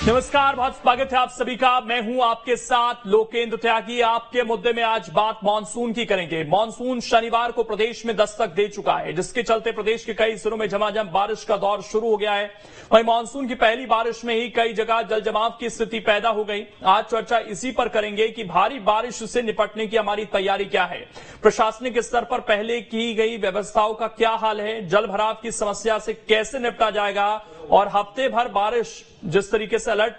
नमस्कार, बहुत स्वागत है आप सभी का। मैं हूं आपके साथ लोकेंद्र त्यागी। आपके मुद्दे में आज बात मानसून की करेंगे। मानसून शनिवार को प्रदेश में दस्तक दे चुका है, जिसके चलते प्रदेश के कई जिलों में झमाझम बारिश का दौर शुरू हो गया है। वहीं मानसून की पहली बारिश में ही कई जगह जल जमाव की स्थिति पैदा हो गई। आज चर्चा इसी पर करेंगे कि भारी बारिश से निपटने की हमारी तैयारी क्या है, प्रशासनिक स्तर पर पहले की गई व्यवस्थाओं का क्या हाल है, जल भराव की समस्या से कैसे निपटा जाएगा और हफ्ते भर बारिश जिस तरीके से अलर्ट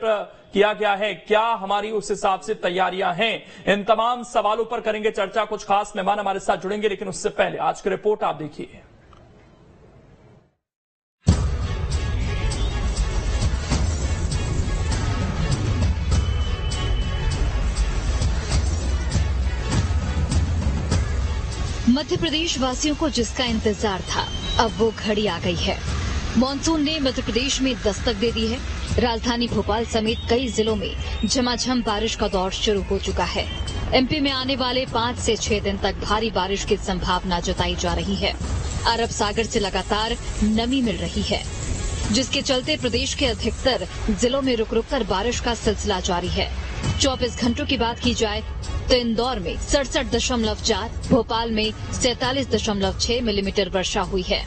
किया गया है, क्या हमारी उस हिसाब से तैयारियां हैं। इन तमाम सवालों पर करेंगे चर्चा। कुछ खास मेहमान हमारे साथ जुड़ेंगे, लेकिन उससे पहले आज की रिपोर्ट आप देखिए। मध्य प्रदेश वासियों को जिसका इंतजार था, अब वो घड़ी आ गई है। मॉनसून ने मध्य प्रदेश में दस्तक दे दी है। राजधानी भोपाल समेत कई जिलों में झमाझम बारिश का दौर शुरू हो चुका है। एमपी में आने वाले 5 से 6 दिन तक भारी बारिश की संभावना जताई जा रही है। अरब सागर से लगातार नमी मिल रही है, जिसके चलते प्रदेश के अधिकतर जिलों में रुक रुक कर बारिश का सिलसिला जारी है। 24 घंटों की बात की जाए तो इंदौर में 67.4, भोपाल में 47.6 मिलीमीटर वर्षा हुई है।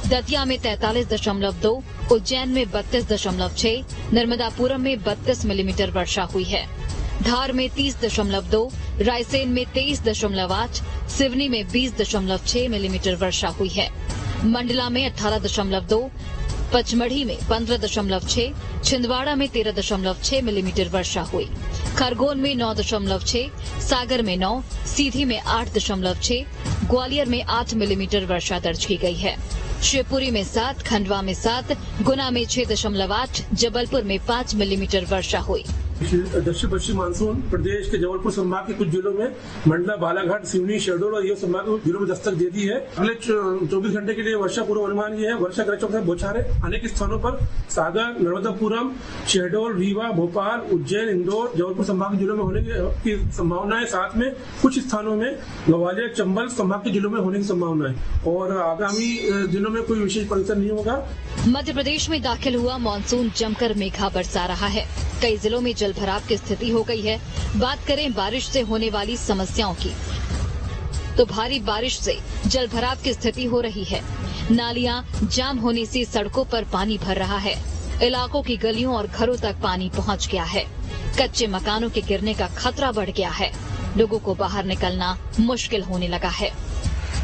दतिया में 43.2, उज्जैन में 32.6, नर्मदापुरम में 32 मिलीमीटर वर्षा हुई है। धार में 30.2, रायसेन में 23.8, सिवनी में 20.6 मिलीमीटर वर्षा हुई है। मंडला में 18.2, पचमढ़ी में 15.6, छिंदवाड़ा में 13.6 मिलीमीटर वर्षा हुई। खरगोन में 9.6, सागर में 9, सीधी में 8.6, ग्वालियर में 8 मिलीमीटर वर्षा दर्ज की गई है। शिवपुरी में 7, खंडवा में 7, गुना में 6.8, जबलपुर में 5 मिलीमीटर वर्षा हुई। दक्षिण पश्चिम मानसून प्रदेश के जबलपुर संभाग के कुछ जिलों में, मंडला, बालाघाट, सिवनी, शहडोल और ये संभाग के जिलों में दस्तक दे दी है। अगले 24 घंटे के लिए वर्षा पूर्वानुमान ये है। वर्षा गरज चमक बौछारें अनेक स्थानों पर सागर, नर्मदापुरम, शहडोल, रीवा, भोपाल, उज्जैन, इंदौर, जबलपुर संभाग के जिलों में होने की संभावना है। साथ में कुछ स्थानों में ग्वालियर, चंबल संभाग के जिलों में होने की संभावना है और आगामी दिनों में कोई विशेष परिवर्तन नहीं होगा। मध्य प्रदेश में दाखिल हुआ मानसून जमकर मेघा बरसा रहा है। कई जिलों में जल भराव की स्थिति हो गई है। बात करें बारिश से होने वाली समस्याओं की, तो भारी बारिश से जल भराव की स्थिति हो रही है। नालियां जाम होने से सड़कों पर पानी भर रहा है। इलाकों की गलियों और घरों तक पानी पहुंच गया है। कच्चे मकानों के गिरने का खतरा बढ़ गया है। लोगों को बाहर निकलना मुश्किल होने लगा है।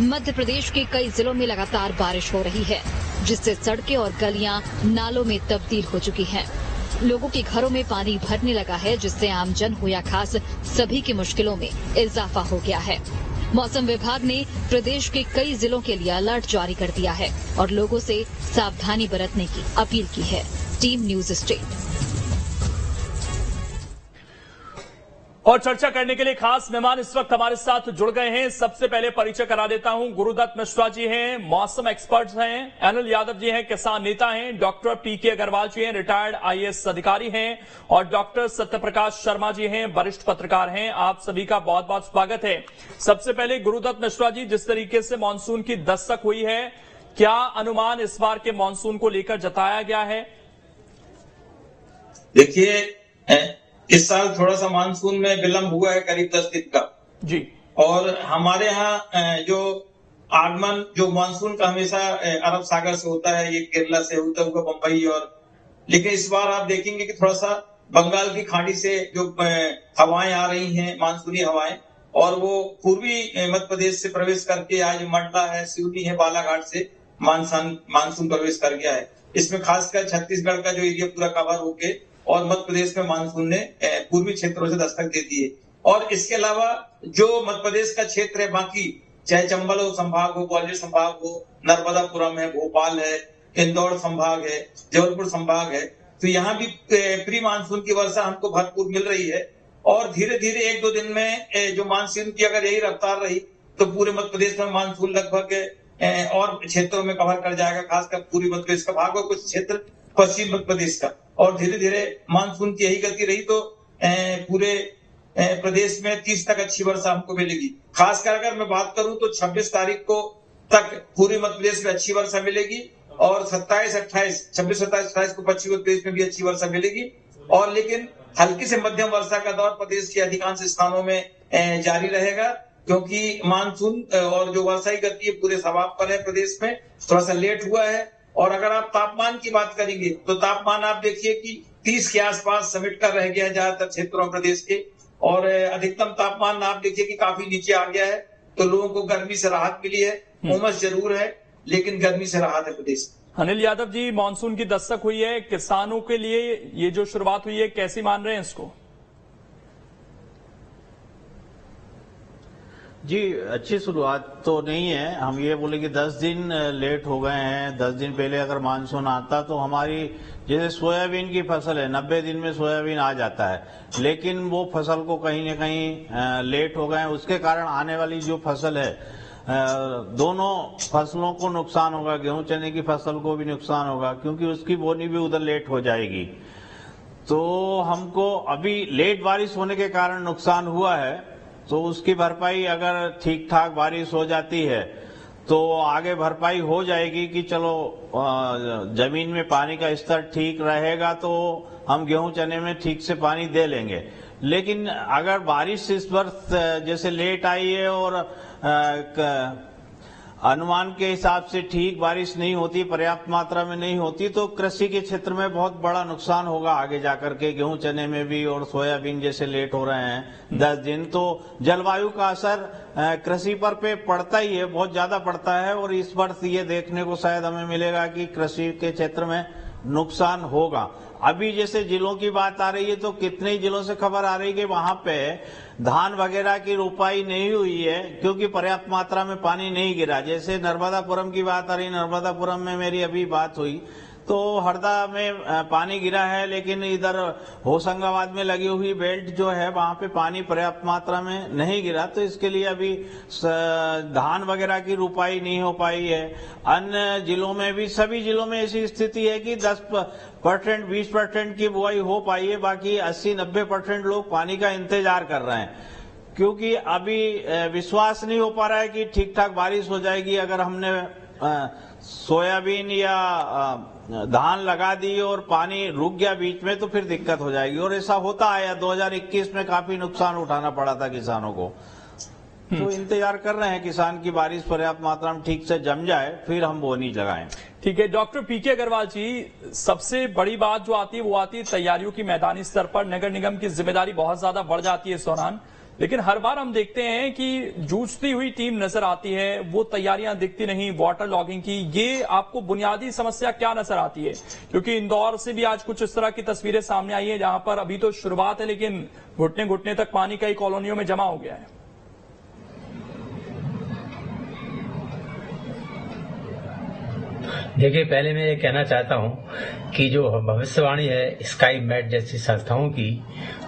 मध्य प्रदेश के कई जिलों में लगातार बारिश हो रही है, जिससे सड़कें और गलियां नालों में तब्दील हो चुकी हैं। लोगों के घरों में पानी भरने लगा है, जिससे आमजन हो या खास सभी की मुश्किलों में इजाफा हो गया है। मौसम विभाग ने प्रदेश के कई जिलों के लिए अलर्ट जारी कर दिया है और लोगों से सावधानी बरतने की अपील की है। Team news state. और चर्चा करने के लिए खास मेहमान इस वक्त हमारे साथ जुड़ गए हैं। सबसे पहले परिचय करा देता हूं। गुरुदत्त मिश्रा जी हैं, मौसम एक्सपर्ट हैं। अनिल यादव जी हैं, किसान नेता हैं। डॉक्टर पीके अग्रवाल जी हैं, रिटायर्ड आईएएस अधिकारी हैं। और डॉक्टर सत्यप्रकाश शर्मा जी हैं, वरिष्ठ पत्रकार हैं। आप सभी का बहुत बहुत स्वागत है। सबसे पहले गुरुदत्त मिश्रा जी, जिस तरीके से मानसून की दस्तक हुई है, क्या अनुमान इस बार के मानसून को लेकर जताया गया है? देखिए, इस साल थोड़ा सा मानसून में विलंब हुआ है, करीब 10 दिन का जी। और हमारे यहाँ जो आगमन जो मानसून का हमेशा अरब सागर से होता है, ये केरला से होता हुआ बंबई, और लेकिन इस बार आप देखेंगे कि थोड़ा सा बंगाल की खाड़ी से जो हवाएं आ रही हैं, मानसूनी हवाएं, और वो पूर्वी मध्य प्रदेश से प्रवेश करके आज मंडला है, सिवनी है, बालाघाट से मानसून प्रवेश कर गया है। इसमें खासकर छत्तीसगढ़ का जो एरिया पूरा कवर होके और मध्य प्रदेश में मानसून ने पूर्वी क्षेत्रों से दस्तक दे दी है। और इसके अलावा जो मध्य प्रदेश का क्षेत्र है, बाकी चाहे चंबल हो संभाग हो, ग्वालियर संभाग हो, नर्मदापुरम है, भोपाल है, इंदौर संभाग है, जबलपुर संभाग है, तो यहाँ भी प्री मानसून की वर्षा हमको भरपूर मिल रही है। और धीरे धीरे 1-2 दिन में जो मानसून की अगर यही रफ्तार रही तो पूरे मध्य प्रदेश में मानसून लगभग और क्षेत्रों में कवर कर जाएगा, खासकर पूर्वी मध्य प्रदेश का भाग और कुछ क्षेत्र पश्चिम मध्य प्रदेश का। और धीरे धीरे मानसून की यही गति रही तो पूरे प्रदेश में 30 तक अच्छी वर्षा हमको मिलेगी। खासकर अगर मैं बात करूं तो 26 तारीख को तक पूर्वी मध्य प्रदेश में अच्छी वर्षा मिलेगी और 27, 28 को पश्चिमी मध्य प्रदेश में भी अच्छी वर्षा मिलेगी। और लेकिन हल्की से मध्यम वर्षा का दौर प्रदेश के अधिकांश स्थानों में जारी रहेगा, क्योंकि मानसून और जो वर्षा की गति है पूरे सवाब पर है। प्रदेश में थोड़ा सा लेट हुआ है। और अगर आप तापमान की बात करेंगे तो तापमान आप देखिए कि 30 के आसपास समेट कर रह गया है ज्यादातर क्षेत्रों में प्रदेश के, और अधिकतम तापमान आप देखिए कि काफी नीचे आ गया है। तो लोगों को गर्मी से राहत मिली है। उमस जरूर है लेकिन गर्मी से राहत है प्रदेश। अनिल यादव जी, मानसून की दस्तक हुई है, किसानों के लिए ये जो शुरुआत हुई है कैसी मान रहे हैं इसको? जी, अच्छी शुरुआत तो नहीं है। हम ये बोले कि 10 दिन लेट हो गए हैं। 10 दिन पहले अगर मानसून आता तो हमारी जैसे सोयाबीन की फसल है, 90 दिन में सोयाबीन आ जाता है, लेकिन वो फसल को कहीं न कहीं लेट हो गए हैं। उसके कारण आने वाली जो फसल है, दोनों फसलों को नुकसान होगा। गेहूं चने की फसल को भी नुकसान होगा, क्योंकि उसकी बोनी भी उधर लेट हो जाएगी। तो हमको अभी लेट बारिश होने के कारण नुकसान हुआ है, तो उसकी भरपाई अगर ठीक ठाक बारिश हो जाती है तो आगे भरपाई हो जाएगी कि चलो जमीन में पानी का स्तर ठीक रहेगा तो हम गेहूं चने में ठीक से पानी दे लेंगे। लेकिन अगर बारिश इस वर्ष जैसे लेट आई है और अनुमान के हिसाब से ठीक बारिश नहीं होती, पर्याप्त मात्रा में नहीं होती, तो कृषि के क्षेत्र में बहुत बड़ा नुकसान होगा आगे जाकर के। गेहूं चने में भी और सोयाबीन जैसे लेट हो रहे हैं 10 दिन, तो जलवायु का असर कृषि पर पे पड़ता ही है, बहुत ज्यादा पड़ता है। और इस वर्ष ये देखने को शायद हमें मिलेगा कि कृषि के क्षेत्र में नुकसान होगा। अभी जैसे जिलों की बात आ रही है तो कितने ही जिलों से खबर आ रही है कि वहां पे धान वगैरह की रोपाई नहीं हुई है, क्योंकि पर्याप्त मात्रा में पानी नहीं गिरा। जैसे नर्मदापुरम की बात आ रही, नर्मदापुरम में मेरी अभी बात हुई तो हरदा में पानी गिरा है, लेकिन इधर होशंगाबाद में लगी हुई बेल्ट जो है वहां पे पानी पर्याप्त मात्रा में नहीं गिरा, तो इसके लिए अभी धान वगैरह की रुपाई नहीं हो पाई है। अन्य जिलों में भी, सभी जिलों में ऐसी स्थिति है कि 10% 20% की बुआई हो पाई है, बाकी 80-90% लोग पानी का इंतजार कर रहे हैं, क्योंकि अभी विश्वास नहीं हो पा रहा है कि ठीक ठाक बारिश हो जाएगी। अगर हमने सोयाबीन या धान लगा दी और पानी रुक गया बीच में तो फिर दिक्कत हो जाएगी। और ऐसा होता आया, 2021 में काफी नुकसान उठाना पड़ा था किसानों को। तो इंतजार कर रहे हैं किसान की बारिश पर्याप्त मात्रा में ठीक से जम जाए, फिर हम बोनी लगाएं। ठीक है, डॉक्टर पीके अग्रवाल जी, सबसे बड़ी बात जो आती है वो आती है तैयारियों की। मैदानी स्तर पर नगर निगम की जिम्मेदारी बहुत ज्यादा बढ़ जाती है इस दौरान, लेकिन हर बार हम देखते हैं कि जूझती हुई टीम नजर आती है, वो तैयारियां दिखती नहीं। वाटर लॉगिंग की ये आपको बुनियादी समस्या क्या नजर आती है? क्योंकि इंदौर से भी आज कुछ इस तरह की तस्वीरें सामने आई है जहां पर अभी तो शुरुआत है लेकिन घुटने घुटने तक पानी कई कॉलोनियों में जमा हो गया है। देखिए, पहले मैं ये कहना चाहता हूं कि जो भविष्यवाणी है स्काई मैट जैसी संस्थाओं की,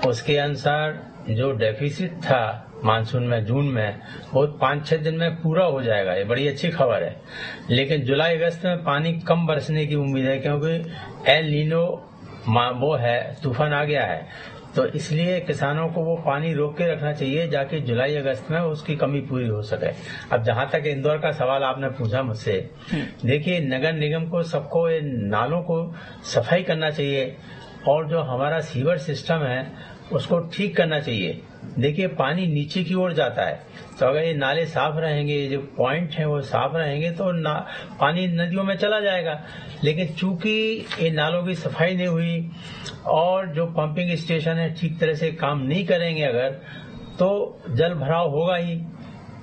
उसके अनुसार जो डेफिसिट था मानसून में जून में, वो 5-6 दिन में पूरा हो जाएगा। ये बड़ी अच्छी खबर है। लेकिन जुलाई अगस्त में पानी कम बरसने की उम्मीद है, क्योंकि एल नीनो वो है, तूफान आ गया है। तो इसलिए किसानों को वो पानी रोक के रखना चाहिए जाके जुलाई अगस्त में उसकी कमी पूरी हो सके। अब जहां तक इंदौर का सवाल आपने पूछा मुझसे, देखिए नगर निगम को सबको नालों को सफाई करना चाहिए और जो हमारा सीवर सिस्टम है उसको ठीक करना चाहिए। देखिए पानी नीचे की ओर जाता है, तो अगर ये नाले साफ रहेंगे, जो पॉइंट है वो साफ रहेंगे तो पानी नदियों में चला जाएगा। लेकिन चूंकि ये नालों की सफाई नहीं हुई और जो पंपिंग स्टेशन है ठीक तरह से काम नहीं करेंगे अगर, तो जल भराव होगा ही।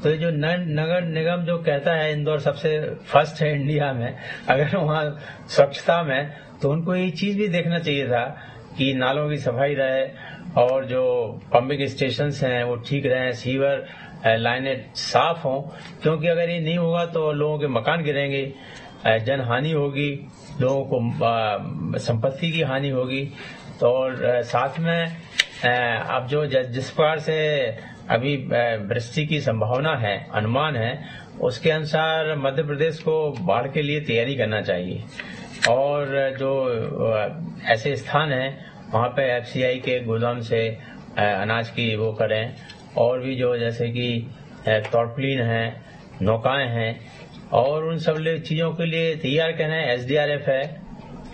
तो ये जो नगर निगम जो कहता है इंदौर सबसे फर्स्ट है इंडिया में अगर वहाँ स्वच्छता में, तो उनको ये चीज भी देखना चाहिए था कि नालों की सफाई रहे और जो पंपिंग स्टेशन हैं वो ठीक रहे, सीवर लाइनें साफ हों। क्योंकि अगर ये नहीं होगा तो लोगों के मकान गिरेंगे, जन हानि होगी, लोगों को संपत्ति की हानि होगी। तो और साथ में अब जो जिस प्रकार से अभी वृष्टि की संभावना है, अनुमान है, उसके अनुसार मध्य प्रदेश को बाढ़ के लिए तैयारी करना चाहिए। और जो ऐसे स्थान हैं वहाँ पे FCI के गोदाम से अनाज की वो करें। और भी जो जैसे कि तौरप्लीन है, नौकाएं हैं, और उन सब चीजों के लिए तैयार करना है। SDRF है,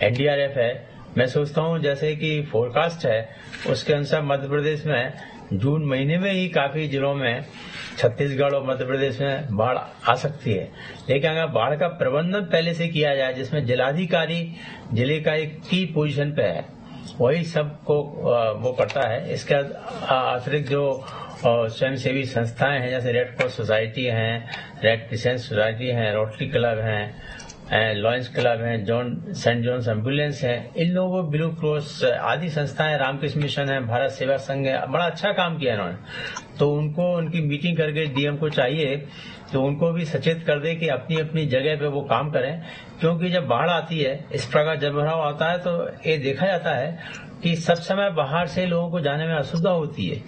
NDRF है, मैं सोचता हूँ जैसे कि फोरकास्ट है उसके अनुसार मध्य प्रदेश में जून महीने में ही काफी जिलों में छत्तीसगढ़ और मध्य प्रदेश में बाढ़ आ सकती है। लेकिन अगर बाढ़ का प्रबंधन पहले से किया जाए जिसमें जिलाधिकारी जिले का एक की पोजीशन पे है, वही सबको वो करता है। इसके अतिरिक्त जो स्वयंसेवी संस्थाएं हैं जैसे रेड क्रॉस सोसाइटी हैं, रेड क्रिसेंट सोसाइटी हैं, रोटरी क्लब हैं, लॉयंस क्लब हैं, सेंट जॉन्स एम्बुलेंस है, इन लोगों को ब्लू क्रॉस आदि संस्थाएं, रामकृष्ण मिशन है, भारत सेवा संघ है, बड़ा अच्छा काम किया इन्होंने। तो उनको उनकी मीटिंग करके डीएम को चाहिए तो उनको भी सचेत कर दे कि अपनी अपनी जगह पे वो काम करें, क्योंकि जब बाढ़ आती है, इस प्रकार जलभराव आता है तो ये देखा जाता है कि सब समय बाहर से लोगों को जाने में असुविधा होती है।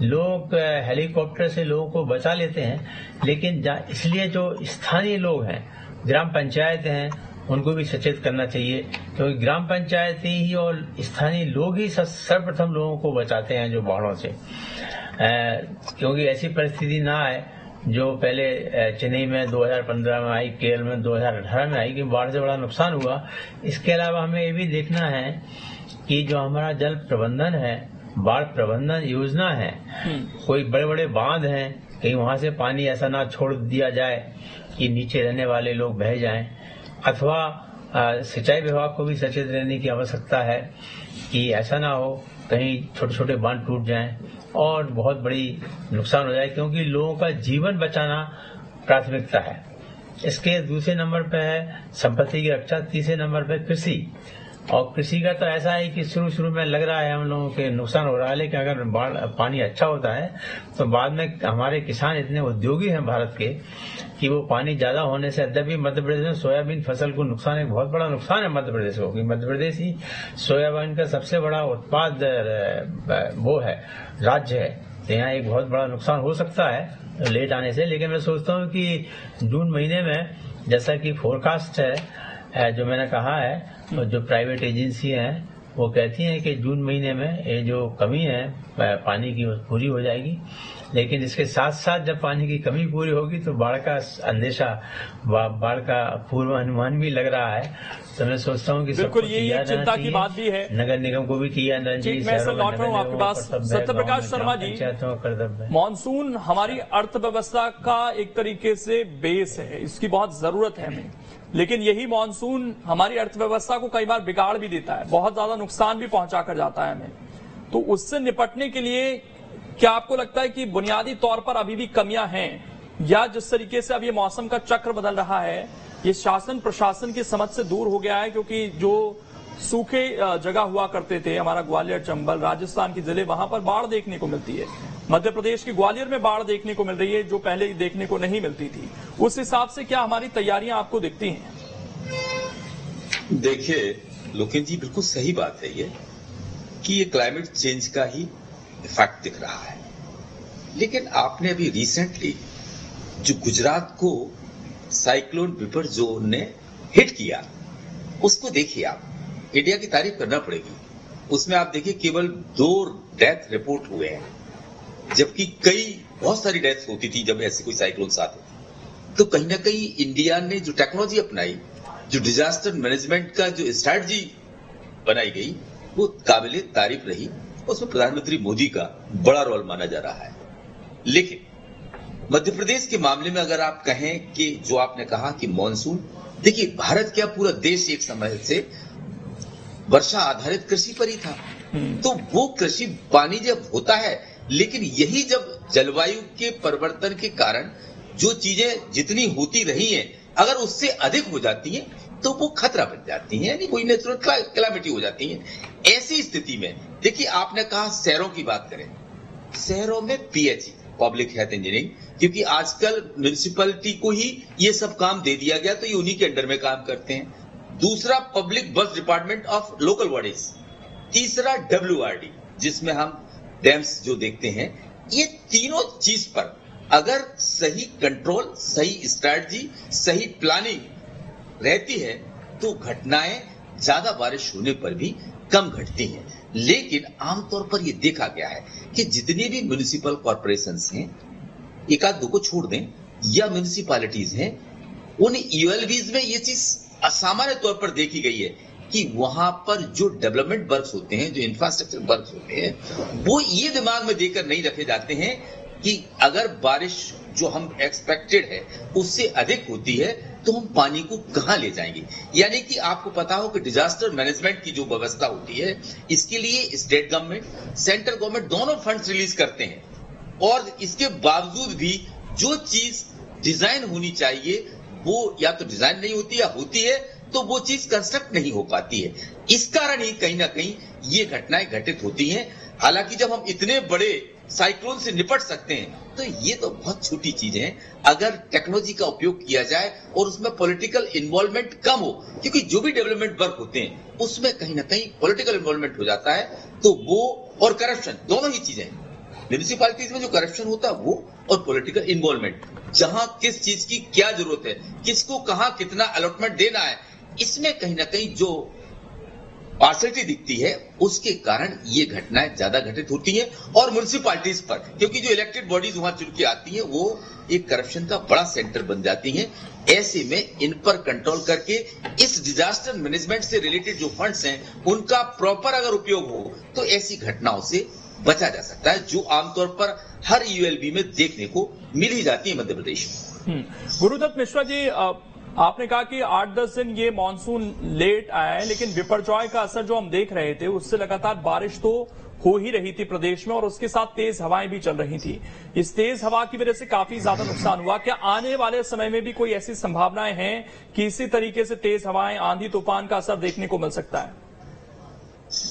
लोग हेलीकॉप्टर से लोगों को बचा लेते हैं, लेकिन इसलिए जो स्थानीय लोग हैं, ग्राम पंचायत हैं, उनको भी सचेत करना चाहिए, क्योंकि ग्राम पंचायत ही और स्थानीय लोग ही सर्वप्रथम लोगों को बचाते हैं जो बाढ़ों से, क्योंकि ऐसी परिस्थिति ना आए जो पहले चेन्नई में 2015 में आई, केरल में 2018 में आई कि बाढ़ से बड़ा नुकसान हुआ। इसके अलावा हमें ये भी देखना है कि जो हमारा जल प्रबंधन है, बाढ़ प्रबंधन योजना है, कोई बड़े बड़े बांध हैं, कहीं वहां से पानी ऐसा ना छोड़ दिया जाए कि नीचे रहने वाले लोग बह जाएं, अथवा सिंचाई विभाग को भी सचेत रहने की आवश्यकता है कि ऐसा ना हो कहीं छोटे छोटे बांध टूट जाएं और बहुत बड़ी नुकसान हो जाए, क्योंकि लोगों का जीवन बचाना प्राथमिकता है। इसके दूसरे नंबर पे है संपत्ति की रक्षा, तीसरे नंबर पे कृषि। और कृषि का तो ऐसा है कि शुरू में लग रहा है हम लोगों के नुकसान हो रहा है, लेकिन अगर पानी अच्छा होता है तो बाद में हमारे किसान इतने उद्योगी हैं भारत के कि वो पानी ज्यादा होने से अद्यपि मध्य प्रदेश में सोयाबीन फसल को नुकसान, एक बहुत बड़ा नुकसान है मध्य प्रदेश को, कि मध्य प्रदेश ही सोयाबीन का सबसे बड़ा उत्पाद वो है, राज्य है। तो यहाँ एक बहुत बड़ा नुकसान हो सकता है लेट आने से। लेकिन मैं सोचता हूँ कि जून महीने में जैसा कि फोरकास्ट है जो मैंने कहा है, तो जो प्राइवेट एजेंसी हैं वो कहती हैं कि जून महीने में ये जो कमी है पानी की पूरी हो जाएगी। लेकिन इसके साथ साथ जब पानी की कमी पूरी होगी तो बाढ़ का अंदेशा, बाढ़ का पूर्व अनुमान भी लग रहा है। तो मैं सोचता हूँ कि बिल्कुल यही चिंता की बात भी है, नगर निगम को भी किया। मैं लौट रहा हूँ आपके पास। सत्यप्रकाश शर्मा जी, मानसून हमारी अर्थव्यवस्था का एक तरीके से बेस है, इसकी बहुत जरूरत है हमें, लेकिन यही मानसून हमारी अर्थव्यवस्था को कई बार बिगाड़ भी देता है, बहुत ज्यादा नुकसान भी पहुंचा कर जाता है हमें। तो उससे निपटने के लिए क्या आपको लगता है कि बुनियादी तौर पर अभी भी कमियां हैं, या जिस तरीके से अब ये मौसम का चक्र बदल रहा है, ये शासन प्रशासन की समझ से दूर हो गया है? क्योंकि जो सूखे जगह हुआ करते थे, हमारा ग्वालियर, चंबल, राजस्थान के जिले, वहां पर बाढ़ देखने को मिलती है। मध्य प्रदेश के ग्वालियर में बाढ़ देखने को मिल रही है जो पहले देखने को नहीं मिलती थी। उस हिसाब से क्या हमारी तैयारियां आपको दिखती हैं? देखिए लोकेन जी, बिल्कुल सही बात है ये कि ये क्लाइमेट चेंज का ही इफेक्ट दिख रहा है। लेकिन आपने अभी रिसेंटली जो गुजरात को साइक्लोन बिपरजोय ने हिट किया, उसको देखिए आप, इंडिया की तारीफ करना पड़ेगी। उसमें आप देखिए केवल 2 डेथ रिपोर्ट हुए हैं, जबकि बहुत सारी डेथ्स होती थी जब ऐसे कोई साइक्लोन आते थे। तो कहीं ना कहीं इंडिया ने जो टेक्नोलॉजी अपनाई, जो डिजास्टर मैनेजमेंट का जो स्ट्रैटेजी बनाई गई, वो काबिले तारीफ रही। उसमें प्रधानमंत्री मोदी का बड़ा रोल माना जा रहा है। लेकिन मध्य प्रदेश के मामले में अगर आप कहें कि जो आपने कहा कि मानसून, देखिए भारत क्या पूरा देश एक समय से वर्षा आधारित कृषि पर ही था। तो वो कृषि पानी जब होता है, लेकिन यही जब जलवायु के परिवर्तन के कारण जो चीजें जितनी होती रही हैं, अगर उससे अधिक हो जाती हैं तो वो खतरा बन जाती हैं, यानी कोई नेचुरल कैलामिटी हो जाती है। ऐसी स्थिति में देखिए, आपने कहा शहरों की बात करें, शहरों में पीएचई, पब्लिक हेल्थ इंजीनियरिंग, क्योंकि आजकल म्युनिसिपैलिटी को ही ये सब काम दे दिया गया, तो ये उन्हीं के अंडर में काम करते हैं। दूसरा public works department of local bodies, तीसरा WRD, जिसमें हम डैम्स जो देखते हैं। ये तीनों चीज पर अगर सही कंट्रोल, सही स्ट्रैटेजी, सही प्लानिंग रहती है तो घटनाएं ज्यादा बारिश होने पर भी कम घटती हैं। लेकिन आमतौर पर यह देखा गया है कि जितनी भी म्युनिसिपल कॉर्पोरेशंस हैं, एक आध दो को छोड़ दें, या म्युनिसिपैलिटीज हैं, उन यूएलबीज में ये चीज असामान्य तौर पर देखी गई है कि वहां पर जो डेवलपमेंट वर्क्स होते हैं, जो इंफ्रास्ट्रक्चर वर्क्स होते हैं, वो ये दिमाग में देकर नहीं रखे जाते हैं कि अगर बारिश जो हम एक्सपेक्टेड है उससे अधिक होती है तो हम पानी को कहां ले जाएंगे। यानी कि आपको पता हो कि डिजास्टर मैनेजमेंट की जो व्यवस्था होती है, इसके लिए स्टेट गवर्नमेंट, सेंट्रल गवर्नमेंट दोनों फंड्स रिलीज करते हैं, और इसके बावजूद भी जो चीज डिजाइन होनी चाहिए वो या तो डिजाइन नहीं होती, या होती है तो वो चीज कंस्ट्रक्ट नहीं हो पाती है। इस कारण ही कहीं ना कहीं ये घटनाएं घटित होती हैं। हालांकि जब हम इतने बड़े साइक्लोन से निपट सकते हैं तो ये तो बहुत छोटी चीजें हैं, अगर टेक्नोलॉजी का उपयोग किया जाए और उसमें पॉलिटिकल इन्वॉल्वमेंट कम हो, क्योंकि जो भी डेवलपमेंट वर्क होते हैं उसमें कहीं ना कहीं पॉलिटिकल इन्वॉल्वमेंट हो जाता है, तो वो और करप्शन दोनों ही चीजें हैं। म्यूनिसिपैलिटीज में जो करप्शन होता है वो, और पॉलिटिकल इन्वॉल्वमेंट, जहां किस चीज की क्या जरूरत है, किसको कहां कितना अलॉटमेंट देना है, इसमें कहीं ना कहीं जो पार्शलिटी दिखती है उसके कारण ये घटनाएं ज्यादा घटित होती हैं। और म्युनिसिपैलिटीज पर, क्योंकि जो इलेक्टेड बॉडीज वहां चुन के आती हैं वो एक करप्शन का बड़ा सेंटर बन जाती हैं। ऐसे में इन पर कंट्रोल करके इस डिजास्टर मैनेजमेंट से रिलेटेड जो फंड्स हैं उनका प्रॉपर अगर उपयोग हो तो ऐसी घटनाओं से बचा जा सकता है, जो आमतौर पर हर यूएलबी में देखने को मिल ही जाती है मध्य प्रदेश में। गुरुदत्त मिश्रा जी, आपने कहा कि 8-10 दिन ये मानसून लेट आया है, लेकिन बिपरजॉय का असर जो हम देख रहे थे उससे लगातार बारिश तो हो ही रही थी प्रदेश में, और उसके साथ तेज हवाएं भी चल रही थी। इस तेज हवा की वजह से काफी ज्यादा नुकसान हुआ। क्या आने वाले समय में भी कोई ऐसी संभावनाएं हैं कि इसी तरीके से तेज हवाएं, आंधी तूफान का असर देखने को मिल सकता है?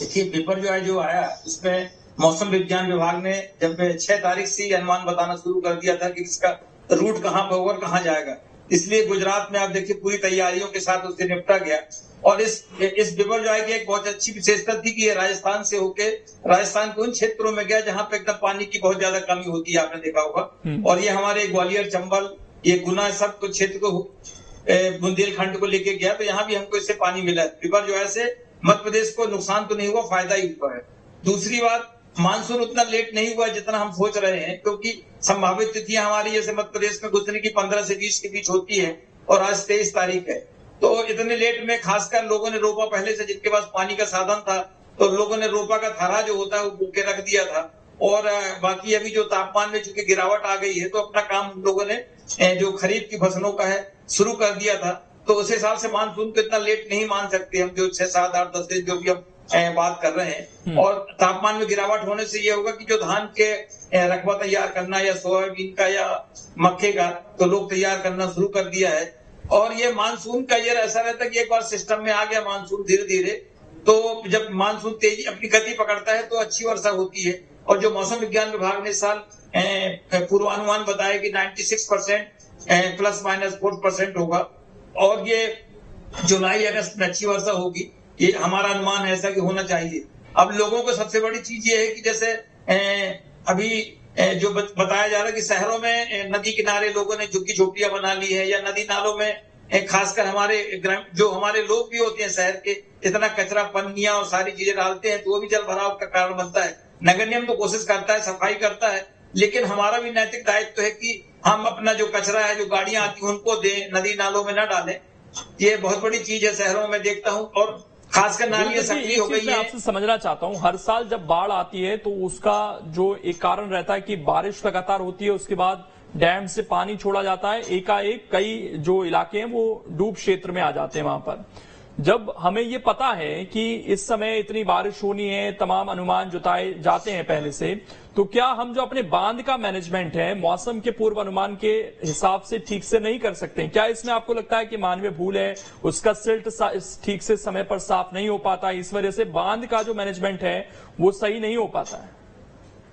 देखिए, बिपरजॉय जो आया उसमें मौसम विज्ञान विभाग ने जब 6 तारीख से ही अनुमान बताना शुरू कर दिया था कि इसका रूट कहां पर होगा, कहां जाएगा। इसलिए गुजरात में आप देखिए पूरी तैयारियों के साथ उससे निपटा गया। और इस बिपरजॉय की एक बहुत अच्छी विशेषता थी कि ये राजस्थान से होके राजस्थान के उन क्षेत्रों में गया जहां पे एकदम पानी की बहुत ज्यादा कमी होती है, आपने देखा होगा। और ये हमारे ग्वालियर, चंबल, ये गुना सब कुछ क्षेत्र को, बुंदेलखंड को लेके गया, तो यहाँ भी हमको इससे पानी मिला। बिपरजॉय से मध्य प्रदेश को नुकसान तो नहीं हुआ, फायदा ही हुआ है। दूसरी बात, मानसून उतना लेट नहीं हुआ जितना हम सोच रहे हैं, क्योंकि संभावित तिथियां हमारी जैसे मध्य प्रदेश में गुजरने की 15 से 20 के बीच होती है, और आज 23 तारीख है। तो इतने लेट में खासकर लोगों ने रोपा, पहले से जिनके पास पानी का साधन था तो लोगों ने रोपा का थरा जो होता है वो बो के रख दिया था। और बाकी अभी जो तापमान में चूंकि गिरावट आ गई है तो अपना काम लोगों ने जो खरीफ की फसलों का है शुरू कर दिया था। तो उस हिसाब से मानसून को इतना लेट नहीं मान सकते हम, जो 6, 7, 8, 10 दिन जो भी हम बात कर रहे हैं। और तापमान में गिरावट होने से ये होगा कि जो धान के रकबा तैयार करना या सोयाबीन का या मक्के का, तो लोग तैयार करना शुरू कर दिया है। और ये मानसून का ये ऐसा रहता है कि एक बार सिस्टम में आ गया मानसून धीरे धीरे, तो जब मानसून तेजी अपनी गति पकड़ता है तो अच्छी वर्षा होती है। और जो मौसम विज्ञान विभाग ने इस साल पूर्वानुमान बताया कि 96% ±4% होगा, और ये जुलाई अगस्त में अच्छी वर्षा होगी, ये हमारा अनुमान है ऐसा कि होना चाहिए। अब लोगों को सबसे बड़ी चीज ये है कि जैसे अभी जो बताया जा रहा है कि शहरों में नदी किनारे लोगों ने झुग्गी झोपड़ियां बना ली है, या नदी नालों में खासकर हमारे लोग भी होते हैं शहर के, इतना कचरा, पन्नियां और सारी चीजें डालते हैं, तो वो भी जल भराव का कारण बनता है। नगर निगम तो कोशिश करता है, सफाई करता है, लेकिन हमारा भी नैतिक दायित्व है कि हम अपना जो कचरा है, जो गाड़ियां आती हैं उनको दें, नदी नालों में न डालें। ये बहुत बड़ी चीज है, शहरों में देखता हूँ। और खासकर नालियां सक्रिय हो गई है। आपसे समझना चाहता हूं, हर साल जब बाढ़ आती है तो उसका जो एक कारण रहता है कि बारिश लगातार होती है, उसके बाद डैम से पानी छोड़ा जाता है, एकाएक कई जो इलाके हैं वो डूब क्षेत्र में आ जाते हैं। वहां पर जब हमें ये पता है कि इस समय इतनी बारिश होनी है, तमाम अनुमान जुटाए जाते हैं पहले से, तो क्या हम जो अपने बांध का मैनेजमेंट है मौसम के पूर्व अनुमान के हिसाब से ठीक से नहीं कर सकते? क्या इसमें आपको लगता है कि मानवीय भूल है, उसका सिल्ट ठीक से समय पर साफ नहीं हो पाता, इस वजह से बांध का जो मैनेजमेंट है वो सही नहीं हो पाता है?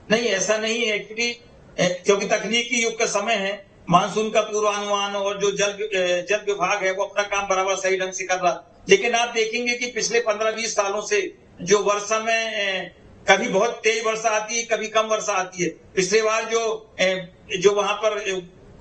नहीं, ऐसा नहीं है, क्योंकि तकनीकी युग का समय है। मानसून का पूर्वानुमान और जो जल विभाग है वो अपना काम बराबर सही ढंग से कर रहा। लेकिन आप देखेंगे कि पिछले 15-20 सालों से जो वर्षा में कभी बहुत तेज वर्षा आती है, कभी कम वर्षा आती है। पिछले बार जो वहां पर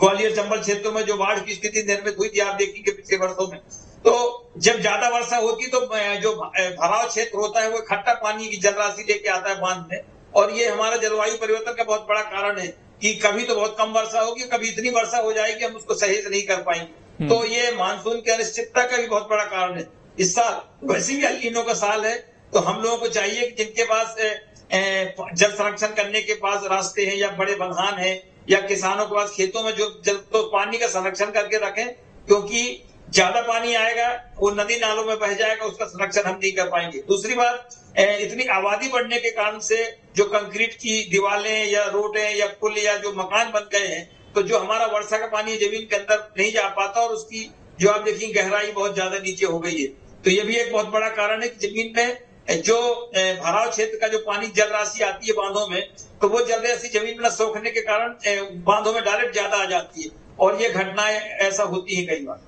ग्वालियर, चंबल क्षेत्रों में जो बाढ़ की स्थिति निर्मित हुई थी, आप देखेंगे पिछले वर्षों में, तो जब ज्यादा वर्षा होती तो जो भराव क्षेत्र होता है वो इकट्ठा पानी की जल राशि लेके आता है बांध में। और ये हमारा जलवायु परिवर्तन का बहुत बड़ा कारण है कि कभी तो बहुत कम वर्षा होगी, कभी इतनी वर्षा हो जाएगी हम उसको सहेज नहीं कर पाएंगे। तो ये मानसून की अनिश्चितता का भी बहुत बड़ा कारण है। इस साल वैसे भी अल नीनो का साल है, तो हम लोगों को चाहिए कि जिनके पास जल संरक्षण करने के पास रास्ते हैं या बड़े बंधान हैं या किसानों के पास खेतों में जो जल तो पानी का संरक्षण करके रखें, क्योंकि ज्यादा पानी आएगा वो नदी नालों में बह जाएगा, उसका संरक्षण हम नहीं कर पाएंगे। दूसरी बात, इतनी आबादी बढ़ने के कारण से जो कंक्रीट की दीवारें या रोडें या पुल या जो मकान बन गए हैं, तो जो हमारा वर्षा का पानी जमीन के अंदर नहीं जा पाता और उसकी जो आप देखिए गहराई बहुत ज्यादा नीचे हो गई है। तो ये भी एक बहुत बड़ा कारण है कि जमीन में जो भराव क्षेत्र का जो पानी जल राशि आती है बांधों में, तो वो जल राशि जमीन में सोखने के कारण बांधों में डायरेक्ट ज्यादा आ जाती है और ये घटनाएं ऐसा होती है कई बार।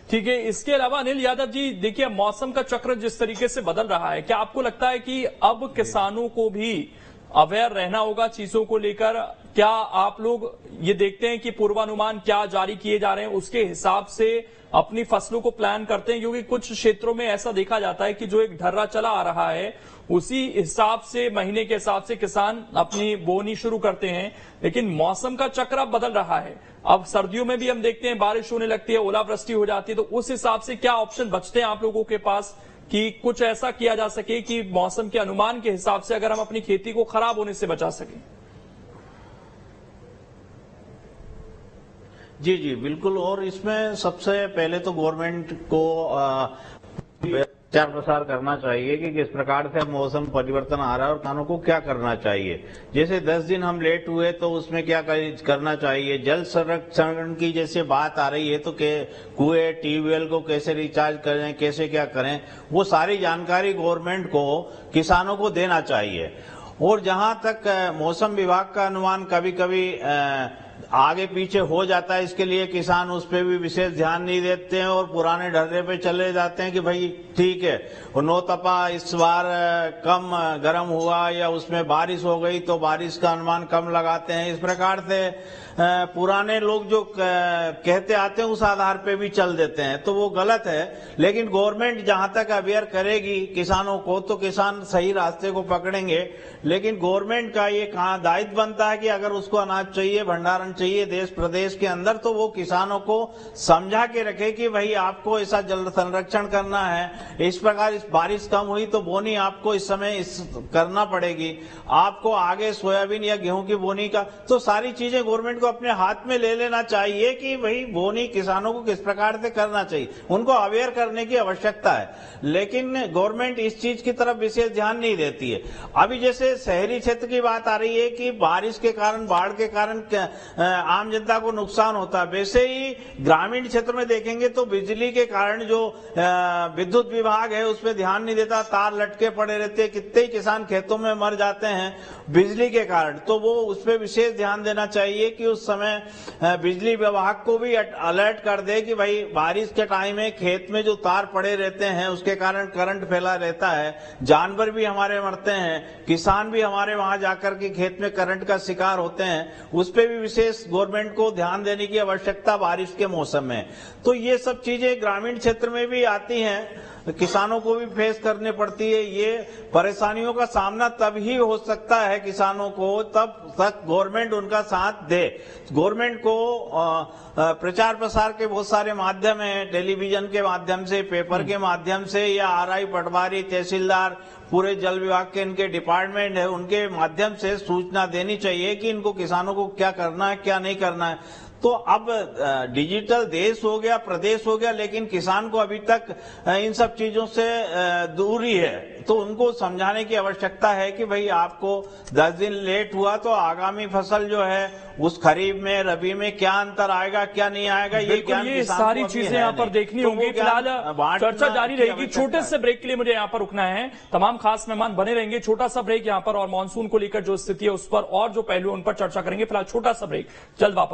ठीक है। इसके अलावा अनिल यादव जी, देखिए मौसम का चक्र जिस तरीके से बदल रहा है, क्या आपको लगता है कि अब किसानों को भी अवेयर रहना होगा चीजों को लेकर? क्या आप लोग ये देखते हैं कि पूर्वानुमान क्या जारी किए जा रहे हैं उसके हिसाब से अपनी फसलों को प्लान करते हैं? क्योंकि कुछ क्षेत्रों में ऐसा देखा जाता है कि जो एक ढर्रा चला आ रहा है उसी हिसाब से महीने के हिसाब से किसान अपनी बोनी शुरू करते हैं, लेकिन मौसम का चक्र अब बदल रहा है। अब सर्दियों में भी हम देखते हैं बारिश होने लगती है, ओलावृष्टि हो जाती है, तो उस हिसाब से क्या ऑप्शन बचते हैं आप लोगों के पास कि कुछ ऐसा किया जा सके कि मौसम के अनुमान के हिसाब से अगर हम अपनी खेती को खराब होने से बचा सकें? जी जी बिल्कुल। और इसमें सबसे पहले तो गवर्नमेंट को प्रचार प्रसार करना चाहिए कि किस प्रकार से मौसम परिवर्तन आ रहा है और किसानों को क्या करना चाहिए। जैसे 10 दिन हम लेट हुए तो उसमें क्या करना चाहिए। जल संरक्षण की जैसे बात आ रही है तो कुएं ट्यूबवेल को कैसे रिचार्ज करें, कैसे क्या करें, वो सारी जानकारी गवर्नमेंट को किसानों को देना चाहिए। और जहां तक मौसम विभाग का अनुमान कभी कभी आगे पीछे हो जाता है, इसके लिए किसान उस पर भी विशेष ध्यान नहीं देते हैं और पुराने ढर्रे पे चले जाते हैं कि भाई ठीक है नौतपा इस बार कम गर्म हुआ या उसमें बारिश हो गई तो बारिश का अनुमान कम लगाते हैं। इस प्रकार से पुराने लोग जो कहते आते हैं उस आधार पे भी चल देते हैं, तो वो गलत है। लेकिन गवर्नमेंट जहां तक अवेयर करेगी किसानों को तो किसान सही रास्ते को पकड़ेंगे। लेकिन गवर्नमेंट का ये दायित्व बनता है कि अगर उसको अनाज चाहिए, भंडारण चाहिए देश प्रदेश के अंदर, तो वो किसानों को समझा के रखे कि भाई आपको ऐसा जल संरक्षण करना है, इस प्रकार इस बारिश कम हुई तो बोनी आपको इस समय करना पड़ेगी, आपको आगे सोयाबीन या गेहूं की बोनी का, तो सारी चीजें गवर्नमेंट को अपने हाथ में ले लेना चाहिए कि भाई बोनी किसानों को किस प्रकार से करना चाहिए, उनको अवेयर करने की आवश्यकता है। लेकिन गवर्नमेंट इस चीज की तरफ विशेष ध्यान नहीं देती है। अभी जैसे शहरी क्षेत्र की बात आ रही है कि बारिश के कारण, बाढ़ के कारण आम जनता को नुकसान होता है, वैसे ही ग्रामीण क्षेत्र में देखेंगे तो बिजली के कारण जो विद्युत विभाग है उस पर ध्यान नहीं देता, तार लटके पड़े रहते हैं, कितने ही किसान खेतों में मर जाते हैं बिजली के कारण। तो वो उस पर विशेष ध्यान देना चाहिए कि उस समय बिजली विभाग को भी अलर्ट कर दे कि भाई बारिश के टाइम में खेत में जो तार पड़े रहते हैं उसके कारण करंट फैला रहता है, जानवर भी हमारे मरते हैं, किसान भी हमारे वहां जाकर के खेत में करंट का शिकार होते हैं, उस पर भी विशेष गवर्नमेंट को ध्यान देने की आवश्यकता बारिश के मौसम में। तो ये सब चीजें ग्रामीण क्षेत्र में भी आती हैं, किसानों को भी फेस करने पड़ती है। ये परेशानियों का सामना तब ही हो सकता है किसानों को तब तक गवर्नमेंट उनका साथ दे। गवर्नमेंट को प्रचार प्रसार के बहुत सारे माध्यम हैं, टेलीविजन के माध्यम से, पेपर के माध्यम से, या आरआई, पटवारी, तहसीलदार, पूरे जल विभाग के इनके डिपार्टमेंट है, उनके माध्यम से सूचना देनी चाहिए कि इनको किसानों को क्या करना है, क्या नहीं करना है। तो अब डिजिटल देश हो गया, प्रदेश हो गया, लेकिन किसान को अभी तक इन सब चीजों से दूरी है। तो उनको समझाने की आवश्यकता है कि भाई आपको 10 दिन लेट हुआ तो आगामी फसल जो है उस खरीफ में, रबी में क्या अंतर आएगा, क्या नहीं आएगा, ये सारी चीजें यहाँ पर देखनी होंगी। फिलहाल चर्चा जारी रहेगी। छोटे से ब्रेक के लिए मुझे यहाँ पर रुकना है। तमाम खास मेहमान बने रहेंगे। छोटा सा ब्रेक यहाँ पर और मानसून को लेकर जो स्थिति है उस पर और जो पहलू उन पर चर्चा करेंगे। फिलहाल छोटा सा ब्रेक, जल्द वापस।